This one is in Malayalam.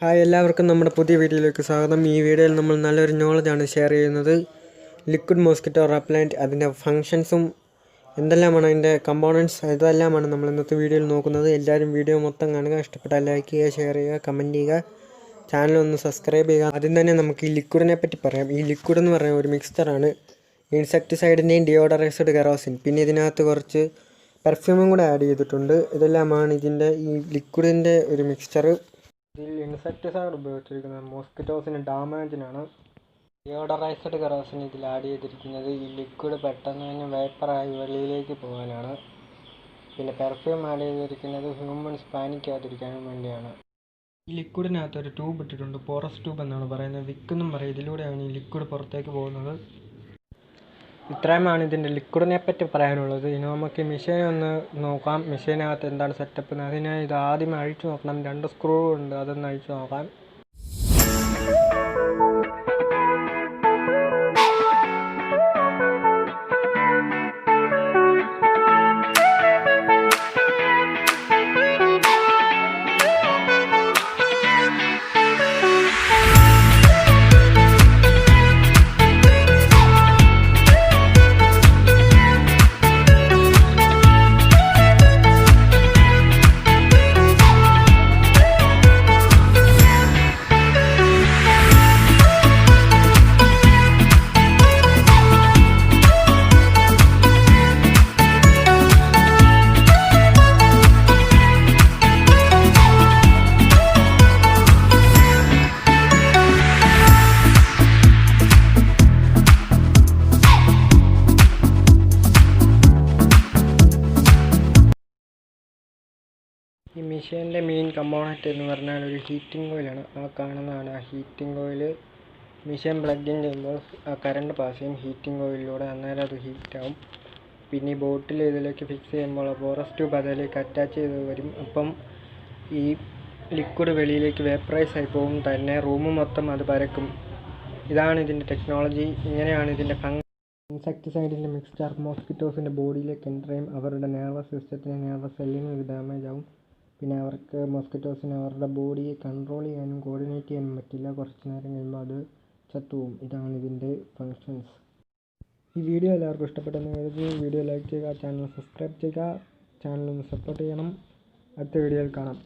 ഹായ് എല്ലാവർക്കും നമ്മുടെ പുതിയ വീഡിയോയിലേക്ക് സ്വാഗതം. ഈ വീഡിയോയിൽ നമ്മൾ നല്ലൊരു നോളജാണ് ഷെയർ ചെയ്യുന്നത്. ലിക്വിഡ് മോസ്കിറ്റോ റെപ്പലൻറ്റ്, അതിൻ്റെ ഫങ്ഷൻസും എന്തെല്ലാമാണ് അതിൻ്റെ കമ്പോണൻറ്റ്സ്, ഇതെല്ലാമാണ് നമ്മൾ ഇന്നത്തെ വീഡിയോയിൽ നോക്കുന്നത്. എല്ലാവരും വീഡിയോ മൊത്തം കാണുക. ഇഷ്ടപ്പെട്ടാൽ ലൈക്ക് ചെയ്യുക, ഷെയർ ചെയ്യുക, കമൻറ്റ് ചെയ്യുക, ചാനലൊന്ന് സബ്സ്ക്രൈബ് ചെയ്യുക. ആദ്യം തന്നെ നമുക്ക് ഈ ലിക്വിഡിനെ പറ്റി പറയാം. ഈ ലിക്വിഡ് എന്ന് പറയുന്ന ഒരു മിക്സ്ചറാണ്. ഇൻസെക്ടിസൈഡിൻ്റെയും deoderized കെറോസിൻ, പിന്നെ ഇതിനകത്ത് കുറച്ച് പെർഫ്യൂമും കൂടെ ആഡ് ചെയ്തിട്ടുണ്ട്. ഇതെല്ലാമാണ് ഇതിൻ്റെ ഈ ലിക്വിഡിൻ്റെ ഒരു മിക്സ്ചർ. ഇതിൽ ഇൻസെക്ടിസൈഡ് ഉപയോഗിച്ചിരിക്കുന്നത് മോസ്കിറ്റോസിന് ഡാമേജിനാണ്. deoderized കെറോസിൻ ഇതിൽ ആഡ് ചെയ്തിരിക്കുന്നത് ഈ ലിക്വിഡ് പെട്ടെന്ന് തന്നെ വേപ്പറായി വെളിയിലേക്ക് പോകാനാണ്. പിന്നെ പെർഫ്യൂം ആഡ് ചെയ്തിരിക്കുന്നത് ഹ്യൂമൻസ് പാനിക്കാതിരിക്കാനും വേണ്ടിയാണ്. ഈ ലിക്വിഡിനകത്ത് ഒരു ട്യൂബ് ഇട്ടിട്ടുണ്ട്, പോറസ് ട്യൂബ് എന്നാണ് പറയുന്നത്. വിക്ക് എന്നും പറയും. ഇതിലൂടെയാണ് ഈ ലിക്വിഡ് പുറത്തേക്ക് പോകുന്നത്. ഇത്രയുമാണ് ഇതിൻ്റെ ലിക്വിഡിനെ പറ്റി പറയാനുള്ളത്. ഇനി നമുക്ക് മെഷീൻ ഒന്ന് നോക്കാം. മെഷീനകത്ത് എന്താണ് സെറ്റപ്പ് എന്ന്. അതിനായി ഇത് ആദ്യം അഴിച്ചു നോക്കണം. 2 സ്ക്രൂ ഉണ്ട്, അതൊന്ന് അഴിച്ചു നോക്കാം. ഈ മെഷീൻ്റെ മെയിൻ കമ്പോണൻറ്റ് എന്ന് പറഞ്ഞാൽ ഒരു ഹീറ്റിംഗ് കോയിലാണ്. ആ കാണുന്നതാണ് ആ heating coil. Machine plug in ചെയ്യുമ്പോൾ ആ കറണ്ട് പാസ് ചെയ്യും ഹീറ്റിംഗ് കോയിലിലൂടെ. അന്നേരം അത് ഹീറ്റാവും. പിന്നെ ഈ ബോട്ടിൽ ഇതിലേക്ക് ഫിക്സ് ചെയ്യുമ്പോൾ പോറസ് ട്യൂബ് അതിലേക്ക് അറ്റാച്ച് ചെയ്ത് വരും. അപ്പം ഈ ലിക്വിഡ് വെളിയിലേക്ക് വേപ്പറൈസ് ആയി പോകും. തന്നെ റൂം മൊത്തം അത് പരക്കും. ഇതാണ് ഇതിൻ്റെ ടെക്നോളജി. ഇങ്ങനെയാണ് ഇതിൻ്റെ ഇൻസെക്ടിസൈഡിൻ്റെ മിക്സ്ചർ മോസ്കിറ്റോസിൻ്റെ ബോഡിയിലേക്ക് എൻ്റർ ചെയ്യും. അവരുടെ നെർവസ് സിസ്റ്റത്തിന്, നെർവസ് സെല്ലിനും ഇത് ഡാമേജ് ആവും. പിന്നെ അവർക്ക് മോസ്കിറ്റോസിന് അവരുടെ ബോഡിയെ കൺട്രോൾ ചെയ്യാനും കോർഡിനേറ്റ് ചെയ്യാനും പറ്റില്ല. കുറച്ച് നേരം കഴിയുമ്പോൾ അത് ചത്തുപോകും. ഇതാണ് ഇതിൻ്റെ ഫങ്ഷൻസ്. ഈ വീഡിയോ എല്ലാവർക്കും ഇഷ്ടപ്പെട്ടെന്ന് കരുതുന്നു. വീഡിയോ ലൈക്ക് ചെയ്യുക, ചാനൽ സബ്സ്ക്രൈബ് ചെയ്യുക, ചാനലൊന്ന് സപ്പോർട്ട് ചെയ്യണം. അടുത്ത വീഡിയോയിൽ കാണാം.